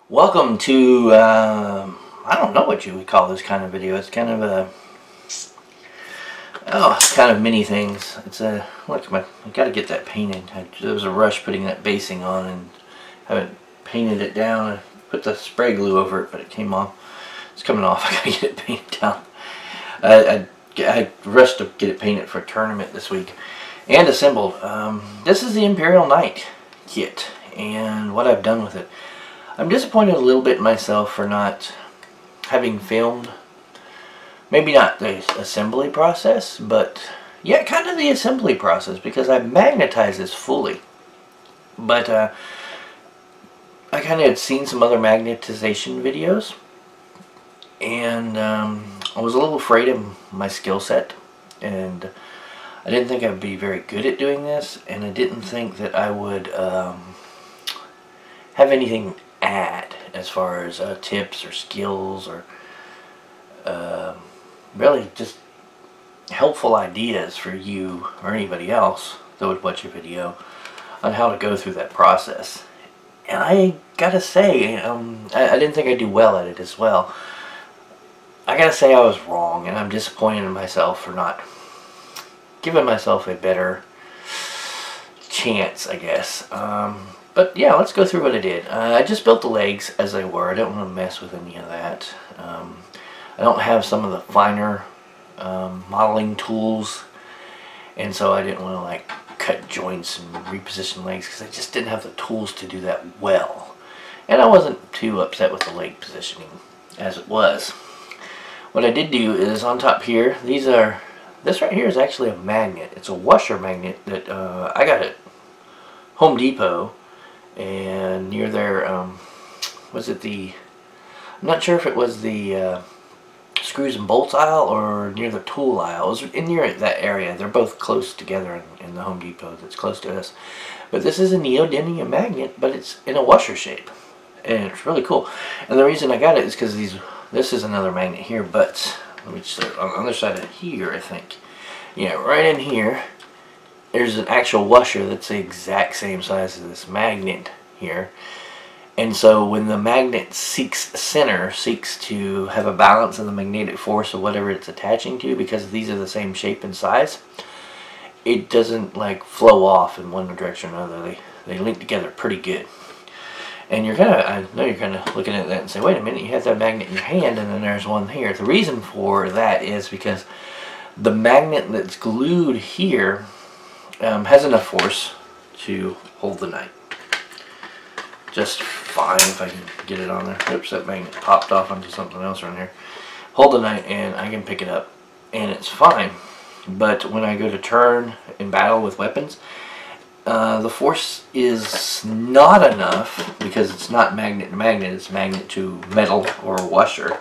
Welcome to, I don't know what you would call this kind of video. It's kind of a, kind of mini things. It's a, look, I gotta get that painted. There was a rush putting that basing on and haven't painted it down. I put the spray glue over it, but it came off. It's coming off. I gotta get it painted down. I rushed to get it painted for a tournament this week and assembled. This is the Imperial Knight kit and what I've done with it. I'm disappointed a little bit in myself for not having filmed, maybe not the assembly process, but yeah, kind of the assembly process, because I magnetized this fully. But I kind of had seen some other magnetization videos, and I was a little afraid of my skill set, and I didn't think I'd be very good at doing this, and I didn't think that I would have anything add as far as tips or skills or really just helpful ideas for you or anybody else that would watch your video on how to go through that process. And I gotta say, I didn't think I'd do well at it as well. I gotta say I was wrong, and I'm disappointed in myself for not giving myself a better chance, I guess. But yeah, let's go through what I did. I just built the legs as they were. I don't want to mess with any of that. I don't have some of the finer modeling tools, and so I didn't want to like cut joints and reposition legs because I just didn't have the tools to do that well. And I wasn't too upset with the leg positioning as it was. What I did do is on top here, this right here is actually a magnet. It's a washer magnet that I got at Home Depot. And near there, was it the, I'm not sure if it was the screws and bolts aisle or near the tool aisle. It was in near that area. They're both close together in the Home Depot that's close to us. But this is a neodymium magnet, but it's in a washer shape. And it's really cool. And the reason I got it is because this is another magnet here, but let me just, on the other side of here, I think. Yeah, right in here. There's an actual washer that's the exact same size as this magnet here. And so when the magnet seeks to have a balance of the magnetic force of whatever it's attaching to, because these are the same shape and size, it doesn't like flow off in one direction or another. They link together pretty good. And I know you're kind of looking at that and say, wait a minute, you have that magnet in your hand and then there's one here. The reason for that is because the magnet that's glued here has enough force to hold the knight just fine. If I can get it on there. Oops, that magnet popped off onto something else around here. Hold the knight and I can pick it up and it's fine. But when I go to turn in battle with weapons, the force is not enough, because it's not magnet to magnet, it's magnet to metal or washer.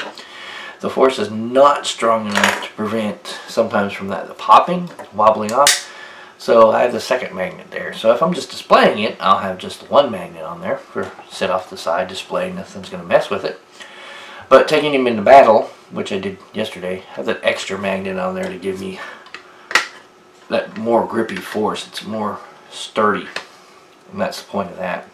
The force is not strong enough to prevent sometimes from the popping, wobbling off. So I have the second magnet there. So if I'm just displaying it, I'll have just one magnet on there for sit off the side display. Nothing's going to mess with it. But taking him into battle, which I did yesterday, I have that extra magnet on there to give me that more grippy force. It's more sturdy. And that's the point of that.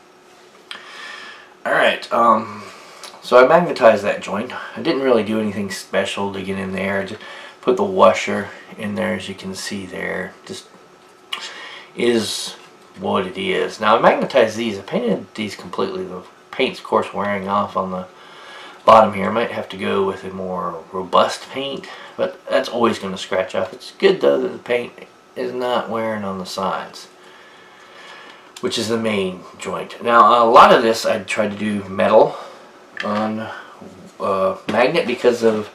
Alright, so I magnetized that joint. I didn't really do anything special to get in there. I just put the washer in there, as you can see there. Just is what it is. Now I magnetized these. I painted these completely. The paint's of course wearing off on the bottom here. I might have to go with a more robust paint, but that's always going to scratch off. It's good though that the paint is not wearing on the sides, which is the main joint. Now a lot of this I tried to do metal on magnet, because of,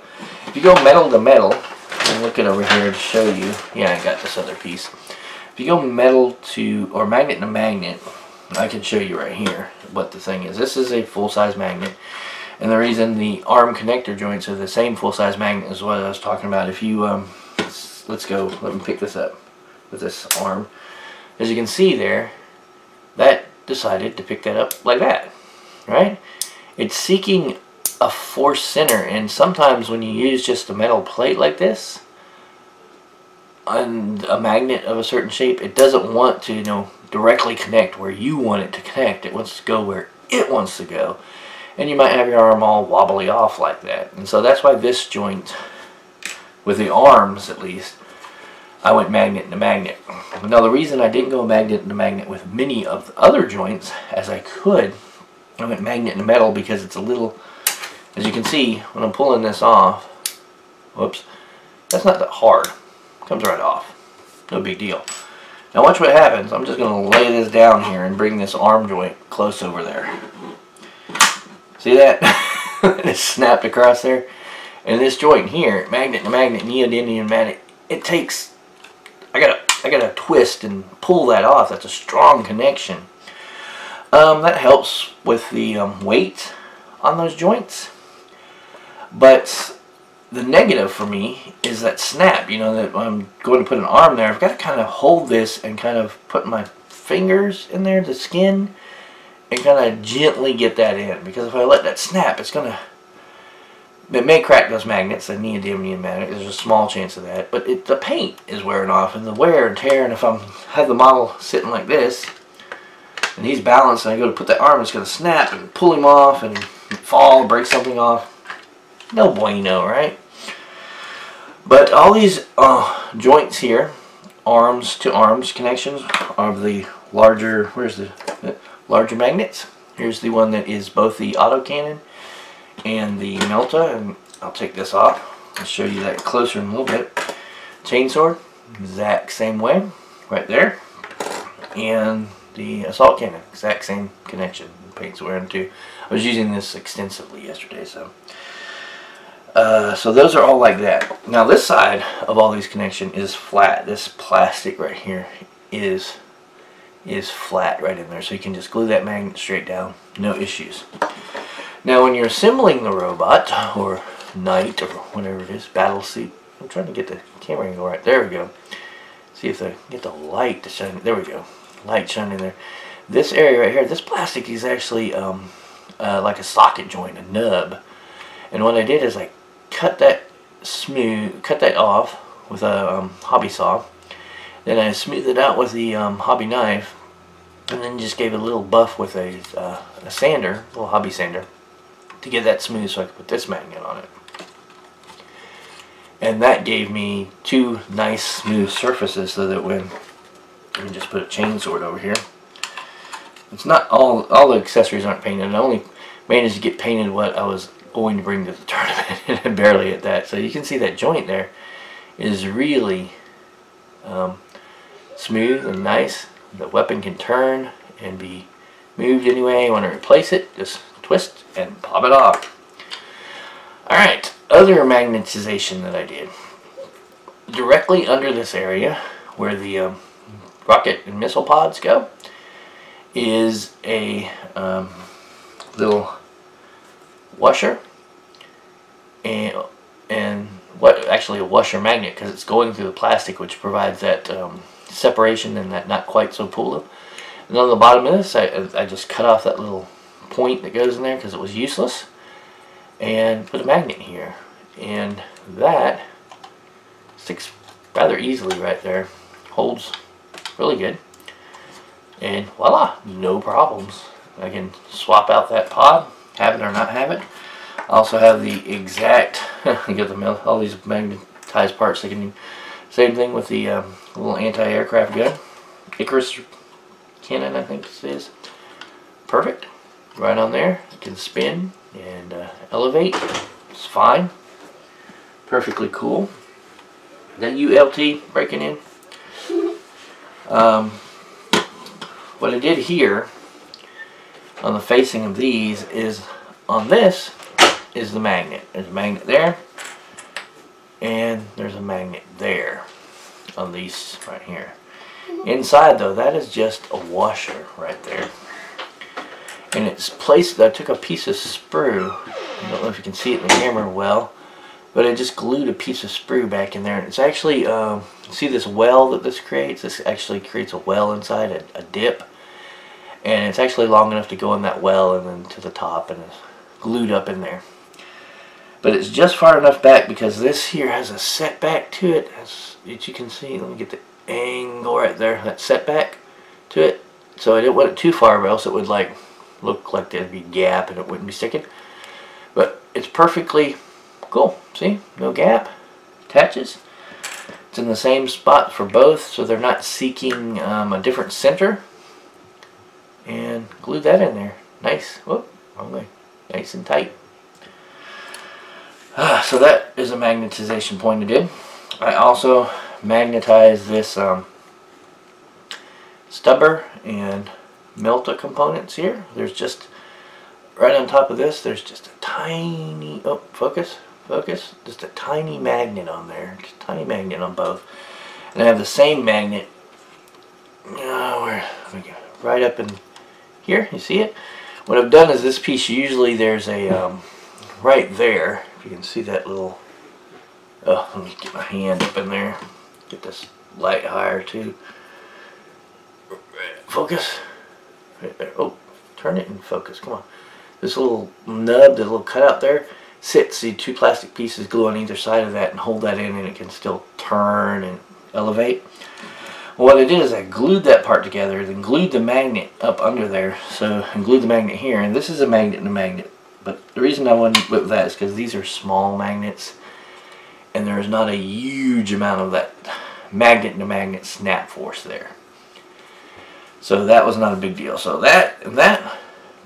if you go metal to metal, I'm looking over here to show you. Yeah, I got this other piece. If you go metal to, or magnet to magnet, I can show you right here what the thing is. This is a full-size magnet, and the reason the arm connector joints are the same full-size magnet is what I was talking about. If you, let's go, let me pick this up with this arm. As you can see there, that decided to pick that up like that, right? It's seeking a force center, and sometimes when you use just a metal plate like this, on a magnet of a certain shape, it doesn't want to, directly connect where you want it to connect. It wants to go where it wants to go. and you might have your arm all wobbly off like that. And so that's why this joint, with the arms at least, I went magnet into magnet. Now the reason I didn't go magnet into magnet with many of the other joints as I could, I went magnet into metal because it's a little, as you can see when I'm pulling this off, whoops, that's not that hard. Comes right off. No big deal. Now watch what happens. I'm just going to lay this down here and bring this arm joint close over there. See that? It snapped across there. And this joint here, magnet to magnet, neodymium magnet, it takes, I gotta twist and pull that off. That's a strong connection. That helps with the weight on those joints. But the negative for me is that snap. You know, that I'm going to put an arm there, I've got to kind of hold this and kind of put my fingers in there, the skin, and kind of gently get that in. Because if I let that snap, it's going to, it may crack those magnets, the neodymium magnet. There's a small chance of that. But the paint is wearing off, and the wear and tear, and if I have the model sitting like this, and he's balanced, and I go to put that arm, it's going to snap and pull him off and fall, break something off. No bueno, right? But all these joints here, arms to arms connections of the larger, where's the larger magnets? Here's the one that is both the autocannon and the Melta, and I'll take this off. I'll show you that closer in a little bit. Chainsword, exact same way, right there. And the assault cannon, exact same connection. Paint's wearing too. I was using this extensively yesterday, so. So those are all like that. Now this side of all these connections is flat. This plastic right here is flat right in there, so you can just glue that magnet straight down, no issues. Now when you're assembling the robot, or knight, or whatever it is, battle suit, I'm trying to get the camera angle right, there we go. See if I get the light to shine, there we go, light shining there. This area right here, this plastic is actually like a socket joint, a nub. And what I did is I cut that off with a hobby saw. Then I smoothed it out with the hobby knife, and then just gave it a little buff with a sander, a little hobby sander, to get that smooth so I could put this magnet on it. And that gave me two nice smooth surfaces, so that when, let me just put a chainsword over here. It's not all the accessories aren't painted. I only managed to get painted what I was going to bring to the tournament, and barely at that. So you can see that joint there is really smooth and nice. The weapon can turn and be moved anyway. You want to replace it, just twist and pop it off. Alright, other magnetization that I did. Directly under this area where the rocket and missile pods go is a little washer, and what actually a washer magnet, because it's going through the plastic, which provides that separation and that not quite so pull. And on the bottom of this, I just cut off that little point that goes in there because it was useless, and put a magnet here, and that sticks rather easily right there, holds really good, and voila, no problems. I can swap out that pod, have it or not have it. I also have the exact, you get all these magnetized parts. They can do same thing with the little anti-aircraft gun, Icarus cannon, I think this is. Perfect, right on there. It can spin and elevate. It's fine, perfectly cool. That ULT breaking in. What I did here on the facing of these is, on this is the magnet. There's a magnet there, and there's a magnet there on these right here. Inside though, that is just a washer right there, and it's placed. I took a piece of sprue, I don't know if you can see it in the camera well, but I just glued a piece of sprue back in there, and it's actually see this well that this creates? This actually creates a well inside, a dip. And it's actually long enough to go in that well and then to the top, and it's glued up in there. But it's just far enough back because this here has a setback to it. As you can see, let me get the angle right there, that setback to it. So I didn't want it too far, or else it would like look like there'd be a gap and it wouldn't be sticking. But it's perfectly cool. See? No gap. Attaches. It's in the same spot for both, so they're not seeking a different center. And glue that in there. Nice. Whoop, wrong way. Nice and tight. So that is a magnetization point I did. I also magnetized this stubber and melta components here. There's just, right on top of this, there's just a tiny, oh, focus, just a tiny magnet on there. Just a tiny magnet on both. And I have the same magnet, right up in here, you see it? What I've done is this piece, usually there's a, right there, if you can see that little, oh, let me get my hand up in there, get this light higher too. Focus, right there, oh, turn it and focus, come on. This little nub, the little cutout there, sits, see two plastic pieces glue on either side of that and hold that in and it can still turn and elevate. What I did is I glued that part together, then glued the magnet up under there, and glued the magnet here, and this is a magnet and a magnet. But the reason I went with that is because these are small magnets, and there's not a huge amount of that magnet to magnet snap force there. So that was not a big deal. So that and that,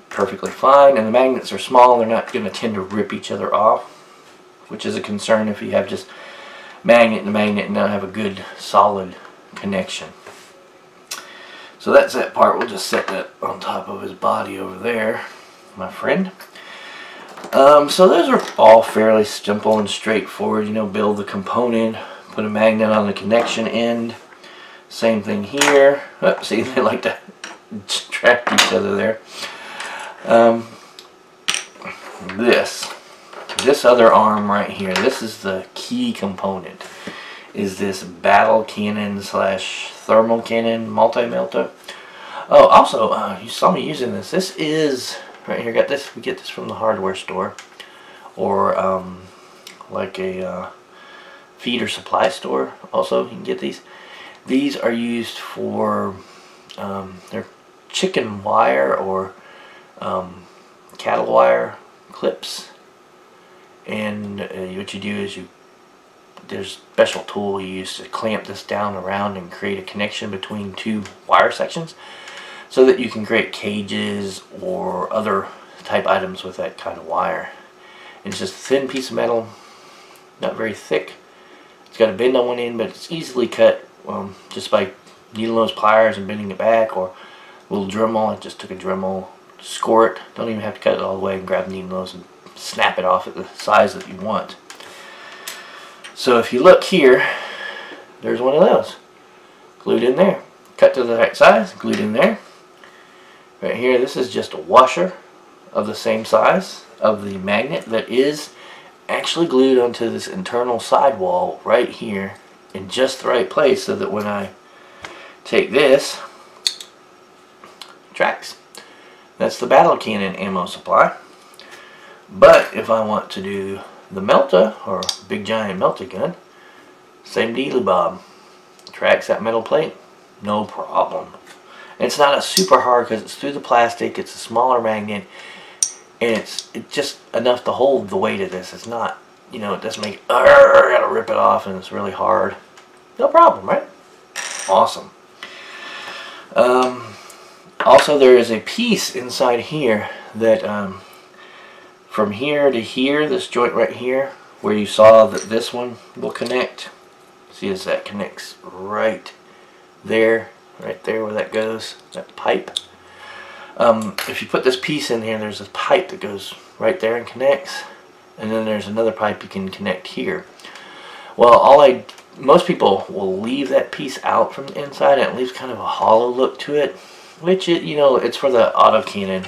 perfectly fine, and the magnets are small, they're not going to tend to rip each other off, which is a concern if you have just magnet to magnet and not have a good solid connection. So that's that part. We'll just set that on top of his body over there, my friend. So those are all fairly simple and straightforward. You know, build the component, put a magnet on the connection end. Same thing here. Oh, see, they like to distract each other there. This other arm right here, this is the key component. Is this battle cannon slash thermal cannon multi-melta. Oh, also, you saw me using this. This is, right here, got this, we get this from the hardware store. Or, like a feed or supply store. Also, you can get these. These are used for, they're chicken wire or cattle wire clips. And what you do is there's a special tool you use to clamp this down around and create a connection between two wire sections so that you can create cages or other type items with that kind of wire. And it's just a thin piece of metal, not very thick. It's got a bend on one end, but it's easily cut just by needle nose pliers and bending it back, or a little Dremel. I just took a Dremel, score it. Don't even have to cut it all the way, and grab needle nose and snap it off at the size that you want. So if you look here, there's one of those. Glued in there. Cut to the right size, glued in there. Right here, this is just a washer of the same size of the magnet that is actually glued onto this internal sidewall right here in just the right place, so that when I take this, tracks. That's the battle cannon ammo supply. But if I want to do the melta, or big giant melta gun, same dealy bob. Tracks that metal plate, no problem. And it's not a super hard because it's through the plastic, it's a smaller magnet, and it's just enough to hold the weight of this. It's not, you know, it doesn't make, I gotta rip it off and it's really hard. No problem, right? Awesome. Also, there is a piece inside here that from here to here, this joint right here, where you saw that this one will connect. See as that connects right there where that goes, that pipe. If you put this piece in here, there's a pipe that goes right there and connects, and then there's another pipe you can connect here. Well, most people will leave that piece out from the inside, and it leaves kind of a hollow look to it, which you know, it's for the auto cannon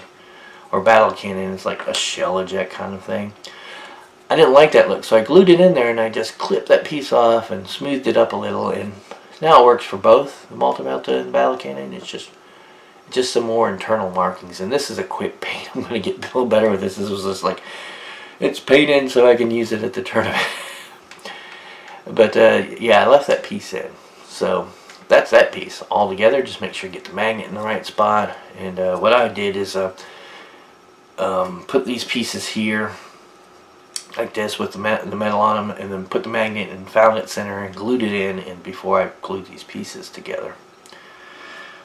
or battle cannon. It's like a shell eject kind of thing. I didn't like that look, so I glued it in there and I just clipped that piece off and smoothed it up a little, and now it works for both the multi-melta and the battle cannon. It's just some more internal markings, and this is a quick paint. I'm going to get a little better with this. This was just like, it's painted so I can use it at the tournament. But yeah, I left that piece in. So that's that piece all together. Just make sure you get the magnet in the right spot. And what I did is put these pieces here like this with the metal on them, and then put the magnet and found its center and glued it in, and before I glued these pieces together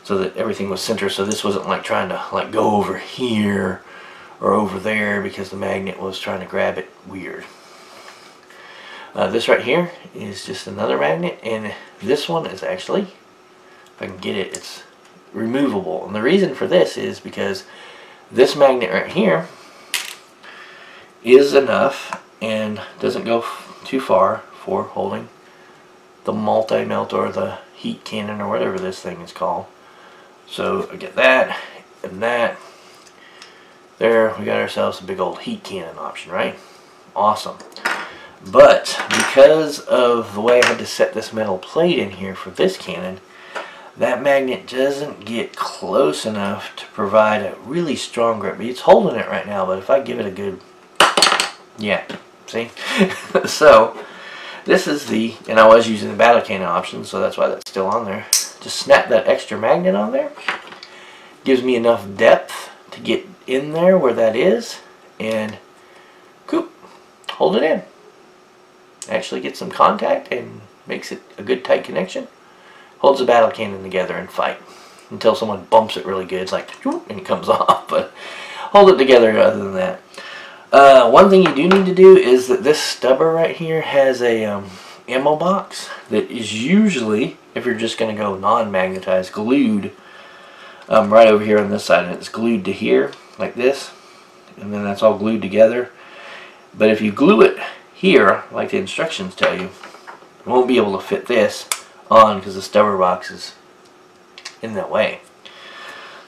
so that everything was centered, so this wasn't like trying to like go over here or over there because the magnet was trying to grab it weird. This right here is just another magnet, and this one is actually, if I can get it, it's removable. And the reason for this is because this magnet right here is enough and doesn't go too far for holding the multi-melt or the heat cannon or whatever this thing is called. So I get that and that. There, we got ourselves a big old heat cannon option, right? Awesome. But because of the way I had to set this metal plate in here for this cannon, that magnet doesn't get close enough to provide a really strong grip. It's holding it right now, but if I give it a good, yeah, see? So this is the, and I was using the battle cannon option, so that's why that's still on there. Just snap that extra magnet on there. Gives me enough depth to get in there where that is, and coop, hold it in. Actually get some contact and makes it a good tight connection. Holds the battle cannon together and fight until someone bumps it really good. It's like, and it comes off, but hold it together other than that. One thing you do need to do is that this stubber right here has a ammo box that is usually, if you're just going to go non-magnetized, glued right over here on this side, and it's glued to here like this, and then that's all glued together. But if you glue it here, like the instructions tell you, you won't be able to fit this on because the stubber box is in that way.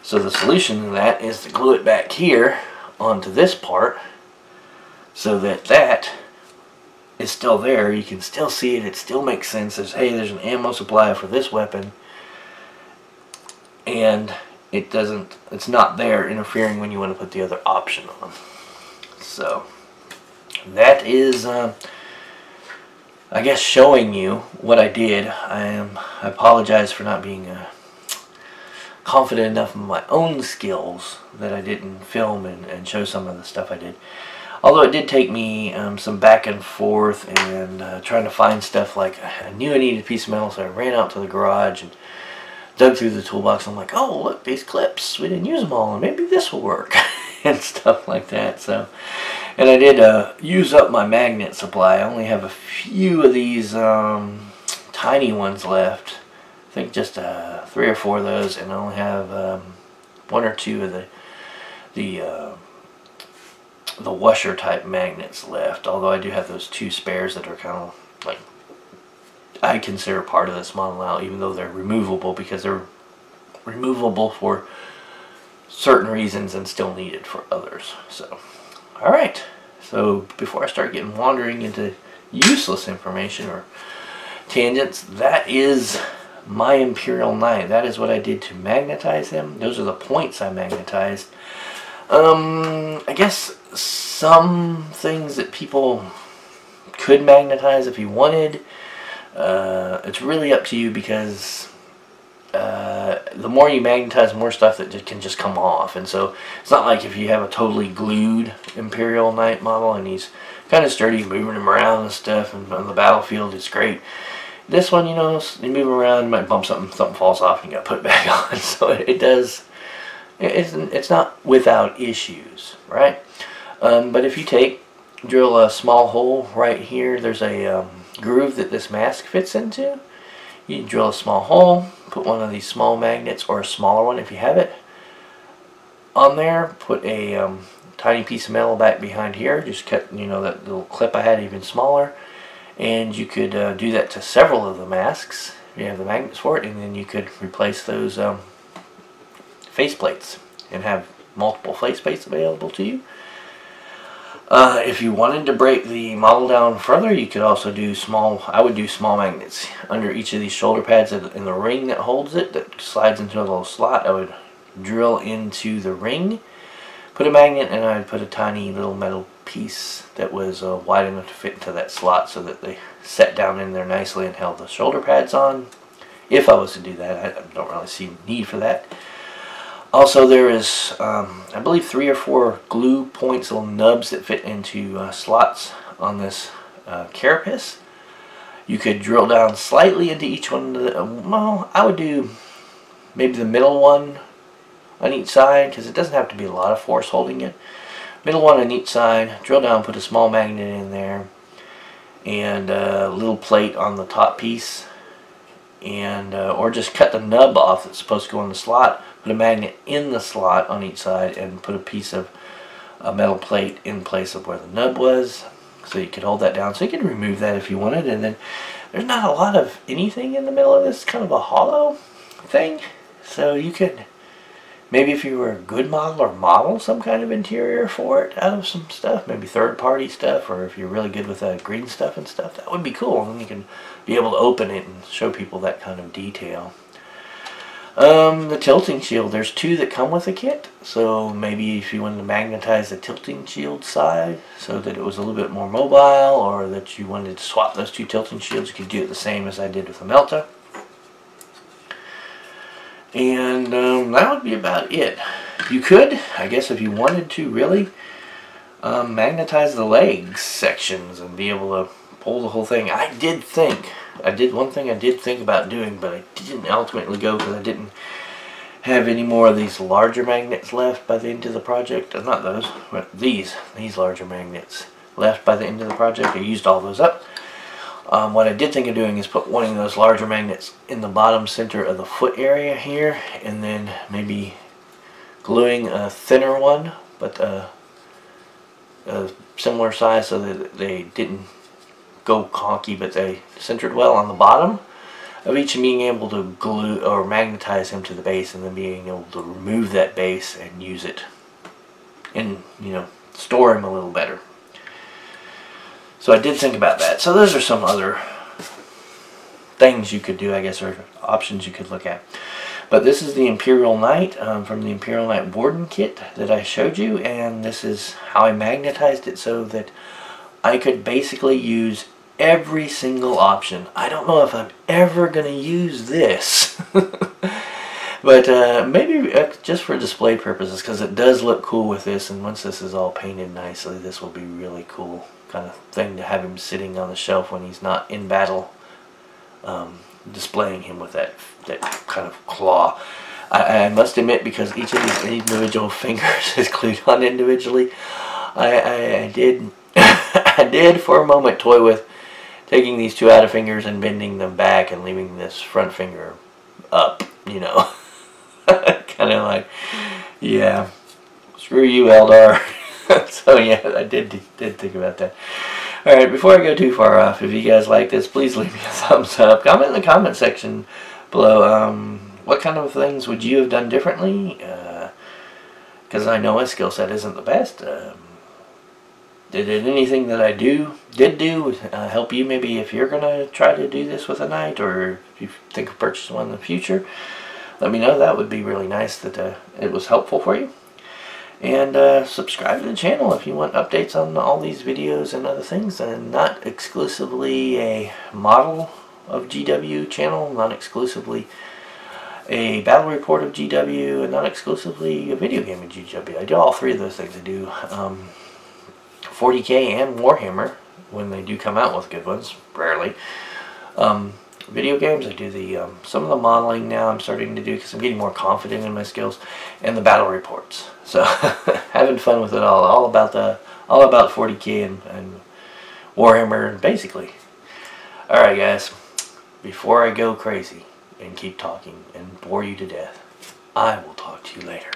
So the solution to that is to glue it back here onto this part so that that is still there. You can still see it. It still makes sense. There's an ammo supply for this weapon, and it's not there interfering when you want to put the other option on. So that is I guess showing you what I did. I apologize for not being confident enough in my own skills that I didn't film and show some of the stuff I did. Although it did take me some back and forth and trying to find stuff. Like, I knew I needed a piece of metal, so I ran out to the garage and dug through the toolbox. I'm like, oh look, these clips, we didn't use them all, and maybe this will work. And stuff like that. So, and I did use up my magnet supply. I only have a few of these tiny ones left. I think just 3 or 4 of those, and I only have 1 or 2 of the washer type magnets left. Although I do have those 2 spares that are kind of like, I consider part of this model now, even though they're removable, because they're removable for certain reasons and still needed for others. So, alright. So, before I start getting wandering into useless information or tangents, that is my Imperial Knight. That is what I did to magnetize him. Those are the points I magnetized. I guess some things that people could magnetize if you wanted. It's really up to you, because the more you magnetize, more stuff that can just come off. And so it's not like if you have a totally glued Imperial Knight model and he's kind of sturdy, moving him around and stuff, and on the battlefield it's great. This one, you know, you move him around, you might bump something falls off, and you got to put it back on. So it does, it's not without issues, right? But if you drill a small hole right here, there's a groove that this mask fits into. You can drill a small hole, put one of these small magnets, or a smaller one if you have it, on there. Put a tiny piece of metal back behind here. Just cut, you know, that little clip I had even smaller. And you could do that to several of the masks if you have the magnets for it. And then you could replace those faceplates and have multiple faceplates available to you. If you wanted to break the model down further, you could also do I would do small magnets under each of these shoulder pads in the ring that holds it, that slides into a little slot. I would drill into the ring, put a magnet, and I would put a tiny little metal piece that was wide enough to fit into that slot, so that they set down in there nicely and held the shoulder pads on. If I was to do that, I don't really see need for that. Also, there is, I believe, 3 or 4 glue points, little nubs that fit into slots on this carapace. You could drill down slightly into each one of the, well, I would do maybe the middle one on each side, because it doesn't have to be a lot of force holding it. Middle one on each side, drill down, put a small magnet in there, and a little plate on the top piece, and or just cut the nub off that's supposed to go in the slot, put a magnet in the slot on each side, and put a piece of a metal plate in place of where the nub was, so you could hold that down. So you can remove that if you wanted, and then there's not a lot of anything in the middle of this, kind of a hollow thing, so you could, maybe if you were a good modeler, model some kind of interior for it out of some stuff, maybe third-party stuff, or if you're really good with green stuff and stuff, that would be cool. And then you can be able to open it and show people that kind of detail. The tilting shield, there's 2 that come with the kit, so maybe if you wanted to magnetize the tilting shield side so that it was a little bit more mobile, or that you wanted to swap those 2 tilting shields, you could do it the same as I did with the Melta. And that would be about it. You could, I guess, if you wanted to really magnetize the legs sections and be able to pull the whole thing. One thing I did think about doing, but I didn't ultimately go because I didn't have any more of these larger magnets left by the end of the project. Not those, but these larger magnets left by the end of the project. I used all those up. What I did think of doing is put one of those larger magnets in the bottom center of the foot area here, and then maybe gluing a thinner one, but a similar size, so that they didn't go conky, but they centered well on the bottom of each, and being able to glue or magnetize him to the base, and then being able to remove that base and use it and, you know, store him a little better. So I did think about that. So those are some other things you could do, I guess, or options you could look at. But this is the Imperial Knight from the Imperial Knight Warden kit that I showed you, and this is how I magnetized it so that I could basically use every single option. I don't know if I'm ever going to use this, but maybe just for display purposes, because it does look cool with this, and once this is all painted nicely, this will be really cool kind of thing to have him sitting on the shelf when he's not in battle, displaying him with that kind of claw. I must admit, because each of these individual fingers is glued on individually, I did I did for a moment toy with taking these 2 outer fingers and bending them back and leaving this front finger up, you know. Kind of like, yeah, screw you, Eldar. So yeah, I did think about that. Alright, before I go too far off, if you guys like this, please leave me a thumbs up. Comment in the comment section below, what kind of things would you have done differently? Because I know my skill set isn't the best. Did anything that I did do help you, maybe if you're going to try to do this with a knight, or if you think of purchasing one in the future? Let me know. That would be really nice that it was helpful for you. And subscribe to the channel if you want updates on all these videos and other things, and not exclusively a model of GW channel, not exclusively a battle report of GW, and not exclusively a video game of GW. I do all 3 of those things. I do 40K and Warhammer when they do come out with good ones, rarely. Video games, I do the some of the modeling now I'm starting to do because I'm getting more confident in my skills, and the battle reports. So having fun with it all about 40K and Warhammer, basically. Alright guys, before I go crazy and keep talking and bore you to death, I will talk to you later.